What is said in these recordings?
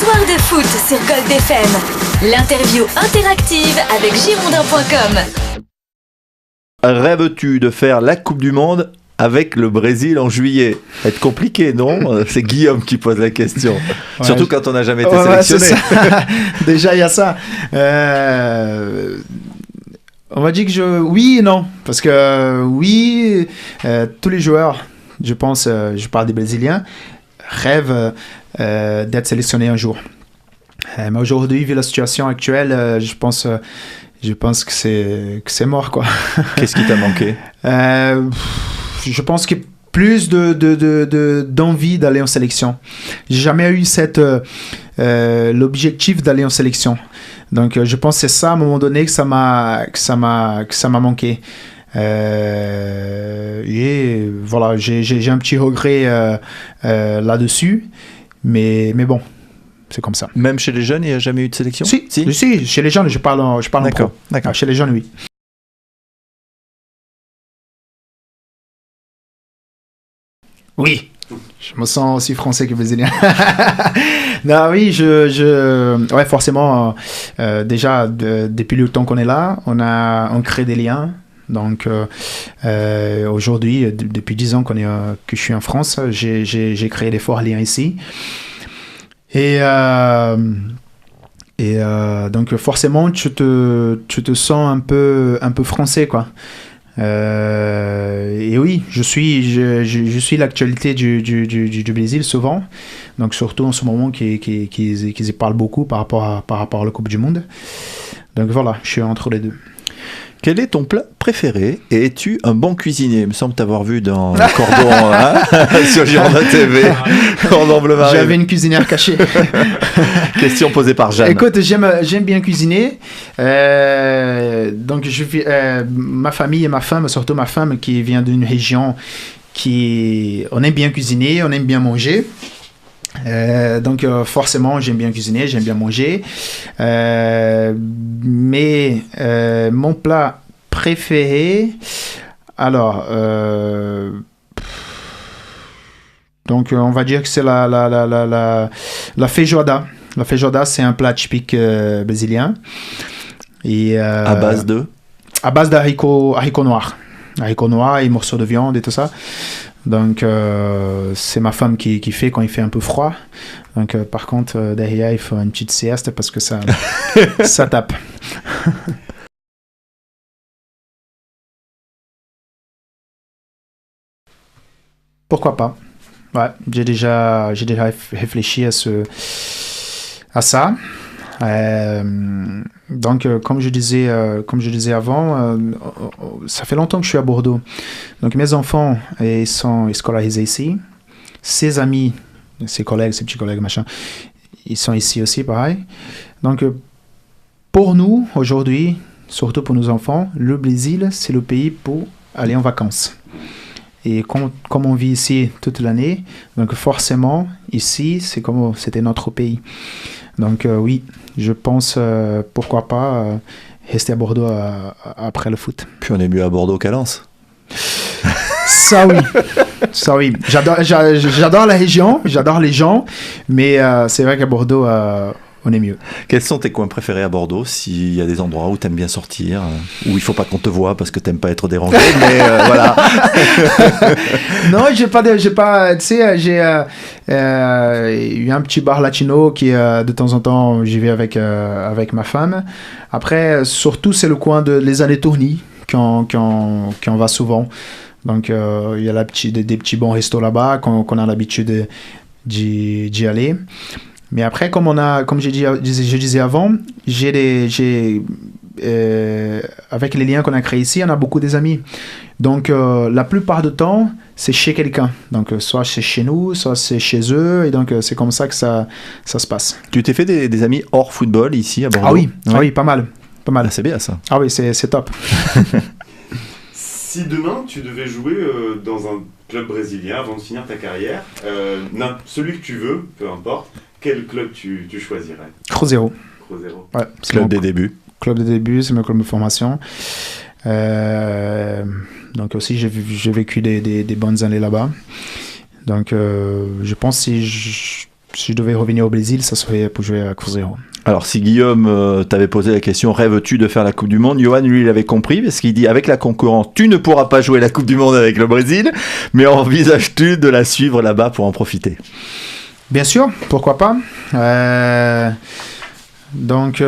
Soir de foot sur Gold FM. L'interview interactive avec Girondins.com. Rêves-tu de faire la Coupe du Monde avec le Brésil en juillet? Ça va être compliqué, non? C'est Guillaume qui pose la question. Ouais, surtout quand on n'a jamais été sélectionné. Déjà, il y a ça. On va dire que oui et non. Parce que oui, tous les joueurs, je pense, je parle des Brésiliens, rêvent d'être sélectionnés un jour. Mais aujourd'hui, vu la situation actuelle, je pense que c'est mort, quoi. Qu'est-ce qui t'a manqué? Je pense qu'il y a plus d'envie d'aller en sélection. J'ai jamais eu l'objectif d'aller en sélection. Donc, je pense que c'est ça, à un moment donné, que ça m'a manqué. Et voilà, j'ai un petit regret là-dessus. Mais bon, c'est comme ça. Même chez les jeunes, il n'y a jamais eu de sélection? Si, chez les jeunes, je parle en pro. D'accord. Chez les jeunes, oui. Oui, je me sens aussi français que brésilien. Non, oui, ouais, forcément, déjà, depuis le temps qu'on est là, on crée des liens. Donc, aujourd'hui, depuis 10 ans que je suis en France, j'ai créé des forts liens ici. Et donc, forcément, tu te sens un peu français, quoi. Et oui, je suis l'actualité du Brésil souvent, donc surtout en ce moment qu'ils y parlent beaucoup par rapport à la Coupe du Monde. Donc voilà, je suis entre les deux. Quel est ton plat préféré et es-tu un bon cuisinier? Il me semble t'avoir vu dans le cordon sur Girondin TV. Cordon bleu marine. J'avais une cuisinière cachée. Question posée par Jeanne. Écoute, j'aime bien cuisiner. Donc ma famille et ma femme, surtout ma femme qui vient d'une région on aime bien cuisiner, on aime bien manger. Donc forcément j'aime bien cuisiner, j'aime bien manger, mais mon plat préféré, alors donc on va dire que c'est la feijoada. La feijoada, c'est un plat typique brésilien et à base d'haricots noirs et morceaux de viande et tout ça. Donc, c'est ma femme qui fait quand il fait un peu froid. Donc, par contre, derrière, il faut une petite sieste parce que ça tape. Pourquoi pas? Ouais, j'ai déjà réfléchi à ça. Donc, comme je disais avant, ça fait longtemps que je suis à Bordeaux. Donc, mes enfants, ils sont scolarisés ici. Ses amis, ses petits collègues, machin, ils sont ici aussi, pareil. Donc, pour nous, aujourd'hui, surtout pour nos enfants, le Brésil, c'est le pays pour aller en vacances. Et comme on vit ici toute l'année, donc forcément, ici, c'est comme c'était notre pays. Donc oui, je pense, pourquoi pas, rester à Bordeaux après le foot. Puis on est mieux à Bordeaux qu'à Lens. Ça oui. J'adore la région, j'adore les gens, mais c'est vrai qu'à Bordeaux, on est mieux. Quels sont tes coins préférés à Bordeaux? S'il y a des endroits où tu aimes bien sortir, où il ne faut pas qu'on te voie parce que tu n'aimes pas être dérangé, mais voilà. Non, j'ai pas, tu sais, j'ai eu un petit bar latino qui, de temps en temps, j'y vais avec ma femme. Après, surtout, c'est le coin les allées Tourny qu'on va souvent. Donc, il y a des petits bons restos là-bas qu'on a l'habitude d'y aller. Mais après, comme je disais avant, avec les liens qu'on a créés ici, on a beaucoup des amis. Donc, la plupart du temps, c'est chez quelqu'un. Donc, soit c'est chez nous, soit c'est chez eux. Et donc, c'est comme ça que ça se passe. Tu t'es fait des amis hors football ici à Bordeaux? Ah oui, ouais. Ah oui, pas mal. Ah, c'est bien ça. Ah oui, c'est top. Si demain, tu devais jouer dans un club brésilien avant de finir ta carrière, celui que tu veux, peu importe, quel club tu choisirais? Cruzeiro. Ouais, club des débuts. Club des débuts, c'est mon club de formation. Donc aussi, j'ai vécu des bonnes années là-bas. Donc, je pense que si je devais revenir au Brésil, ça serait pour jouer à Cruzeiro. Alors, si Guillaume t'avait posé la question, rêves-tu de faire la Coupe du Monde? Johan, lui, il avait compris, parce qu'il dit, avec la concurrence, tu ne pourras pas jouer la Coupe du Monde avec le Brésil, mais envisages-tu de la suivre là-bas pour en profiter? Bien sûr, pourquoi pas. Donc,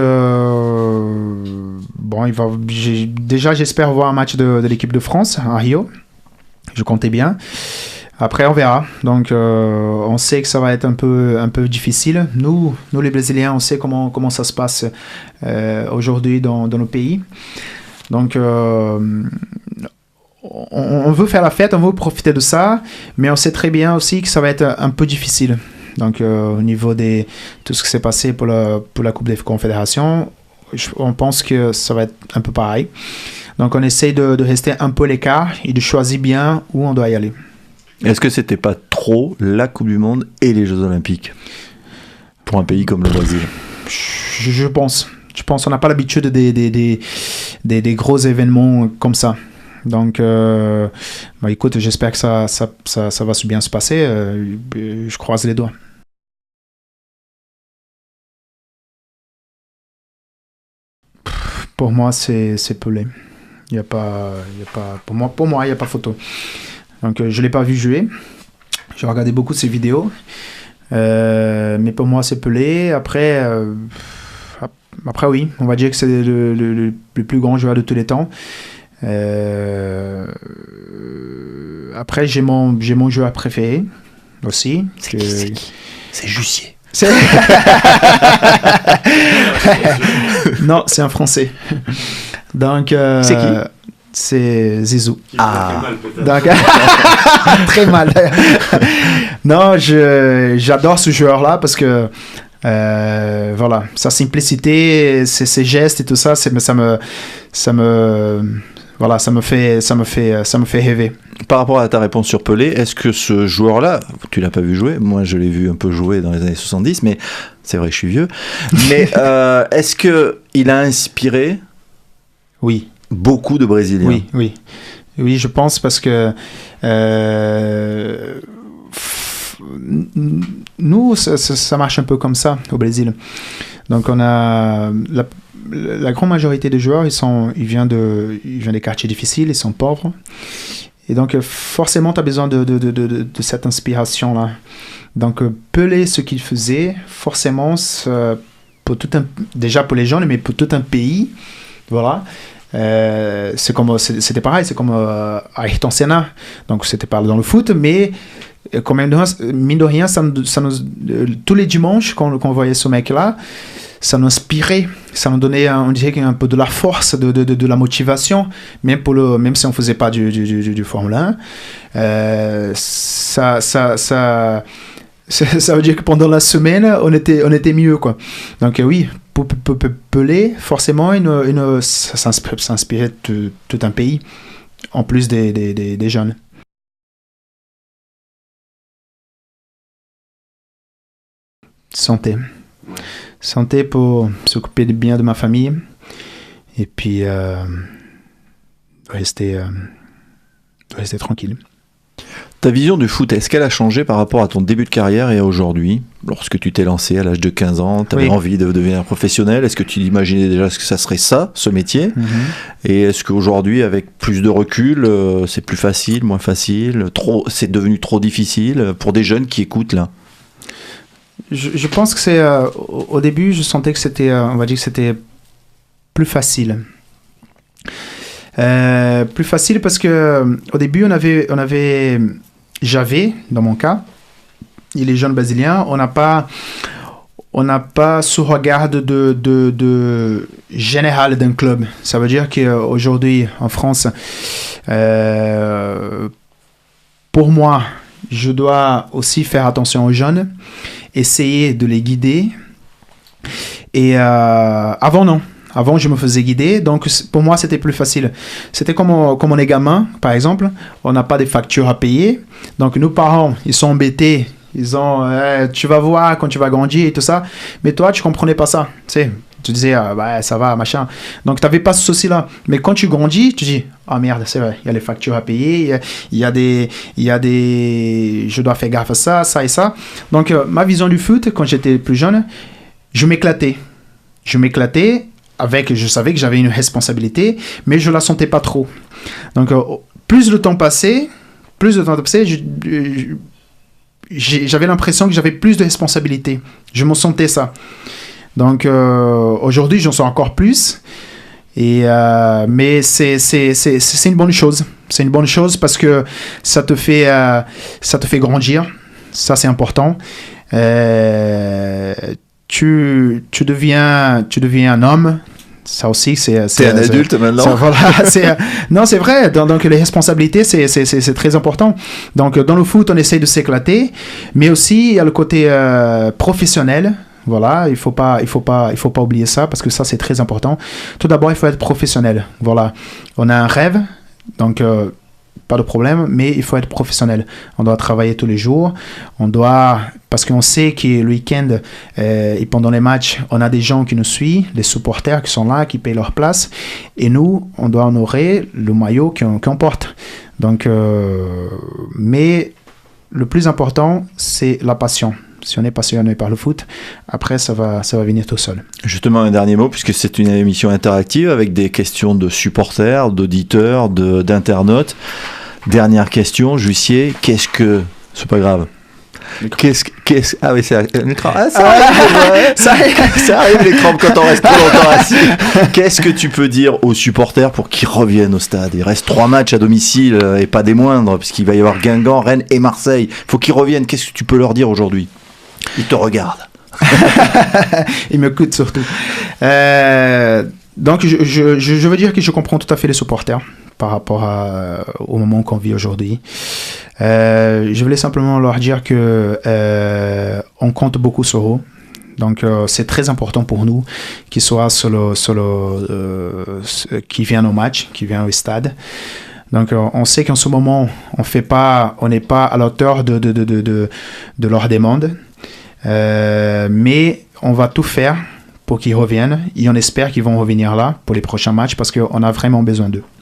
déjà, j'espère voir un match de l'équipe de France à Rio. Je comptais bien. Après, on verra. Donc, on sait que ça va être un peu difficile. Nous, les Brésiliens, on sait comment ça se passe aujourd'hui dans nos pays. Donc, on veut faire la fête, on veut profiter de ça, mais on sait très bien aussi que ça va être un peu difficile. Donc, au niveau de tout ce qui s'est passé pour la Coupe des Confédérations, on pense que ça va être un peu pareil. Donc, on essaye de rester un peu à l'écart et de choisir bien où on doit y aller. Est-ce que c'était pas trop la Coupe du Monde et les Jeux Olympiques pour un pays comme le Brésil? Je pense qu'on n'a pas l'habitude des gros événements comme ça. Donc, écoute, j'espère que ça va bien se passer. Je croise les doigts. Pour moi, c'est Pelé. Il y a pas, pour moi, il n'y a pas photo. Donc, je ne l'ai pas vu jouer. J'ai regardé beaucoup de ses vidéos. Mais pour moi, c'est Pelé. Après, oui, on va dire que c'est le plus grand joueur de tous les temps. Après, j'ai mon joueur préféré aussi. C'est Jussier. Non, c'est un Français. Donc, c'est qui? C'est Zizou. Donc, très mal. Non, j'adore ce joueur-là parce que voilà, sa simplicité, ses gestes et tout ça, ça me fait rêver. Par rapport à ta réponse sur Pelé, est-ce que ce joueur-là, tu l'as pas vu jouer, moi je l'ai vu un peu jouer dans les années 70, mais c'est vrai que je suis vieux, mais est-ce qu'il a inspiré beaucoup de Brésiliens? Oui, je pense parce que nous, ça marche un peu comme ça au Brésil. Donc on a la grande majorité des joueurs, ils viennent des quartiers difficiles, ils sont pauvres. Et donc, forcément, tu as besoin de cette inspiration-là. Donc, Pelé, ce qu'il faisait, forcément, déjà pour les jeunes, mais pour tout un pays, voilà. C'était pareil, c'est comme Ayrton Senna. Donc, c'était pas dans le foot, mais quand même, mine de rien, tous les dimanches, quand on voyait ce mec-là, ça nous inspirait, ça nous donnait, on dirait, un peu de la force, de la motivation, même si on faisait pas du Formule 1. Ça veut dire que pendant la semaine, on était mieux, quoi. Donc oui, pour Pelé, forcément, ça inspirait tout un pays, en plus des jeunes. Santé pour s'occuper bien de ma famille et puis rester tranquille. Ta vision du foot, est-ce qu'elle a changé par rapport à ton début de carrière et à aujourd'hui? Lorsque tu t'es lancé à l'âge de 15 ans, tu avais envie de devenir professionnel. Est-ce que tu imaginais déjà que ça serait ça, ce métier? Et est-ce qu'aujourd'hui, avec plus de recul, c'est plus facile, moins facile, c'est devenu trop difficile pour des jeunes qui écoutent là? Je pense que c'est au début, je sentais que c'était, on va dire que c'était plus facile. Plus facile parce que au début, j'avais, dans mon cas, et les jeunes brésiliens, on n'a pas ce regard de général d'un club. Ça veut dire qu'aujourd'hui, en France, pour moi, je dois aussi faire attention aux jeunes, essayer de les guider. Et avant, non. Avant, je me faisais guider, donc pour moi, c'était plus facile. C'était comme on est gamin, par exemple, on n'a pas de factures à payer. Donc, nos parents, ils sont embêtés. Ils ont, tu vas voir quand tu vas grandir et tout ça. Mais toi, tu comprenais pas ça. Tu sais, Tu disais, ça va, machin. Donc, tu n'avais pas ce souci-là. Mais quand tu grandis, tu dis, merde, c'est vrai, il y a les factures à payer, il y a des... Je dois faire gaffe à ça et ça. Donc, ma vision du foot, quand j'étais plus jeune, je m'éclatais. Je savais que j'avais une responsabilité, mais je ne la sentais pas trop. Donc, plus le temps passait, j'avais l'impression que j'avais plus de responsabilités. Je me sentais ça. Donc, aujourd'hui, j'en sens encore plus. Mais c'est une bonne chose. C'est une bonne chose parce que ça te fait grandir. Ça, c'est important. Tu deviens un homme. Ça aussi, c'est un adulte maintenant. Non, c'est vrai. Donc, les responsabilités, c'est très important. Donc, dans le foot, on essaye de s'éclater. Mais aussi, il y a le côté professionnel. Voilà, il faut pas oublier ça parce que ça, c'est très important. Tout d'abord, il faut être professionnel. Voilà, on a un rêve, donc pas de problème, mais il faut être professionnel. On doit travailler tous les jours. Parce qu'on sait que le week-end et pendant les matchs, on a des gens qui nous suivent, des supporters qui sont là, qui payent leur place. Et nous, on doit honorer le maillot qu'on porte. Donc, mais le plus important, c'est la passion. Si on est passionné par le foot, après, ça va venir tout seul. Justement, un dernier mot, puisque c'est une émission interactive avec des questions de supporters, d'auditeurs, d'internautes. Dernière question, Jussier, c'est pas grave. Ah oui, c'est l'écran. Ça arrive les crampes quand on reste trop longtemps assis. Qu'est-ce que tu peux dire aux supporters pour qu'ils reviennent au stade? Il reste 3 matchs à domicile et pas des moindres, puisqu'il va y avoir Guingamp, Rennes et Marseille. Il faut qu'ils reviennent. Qu'est-ce que tu peux leur dire aujourd'hui? Ils te regardent. Ils m'écoutent surtout. Donc, je veux dire que je comprends tout à fait les supporters par rapport au moment qu'on vit aujourd'hui. Je voulais simplement leur dire que on compte beaucoup sur eux. Donc, c'est très important pour nous qu'ils soient qui viennent au match, qui viennent au stade. Donc, on sait qu'en ce moment, on n'est pas à la hauteur de leur demande. Mais on va tout faire pour qu'ils reviennent et on espère qu'ils vont revenir là pour les prochains matchs parce qu'on a vraiment besoin d'eux.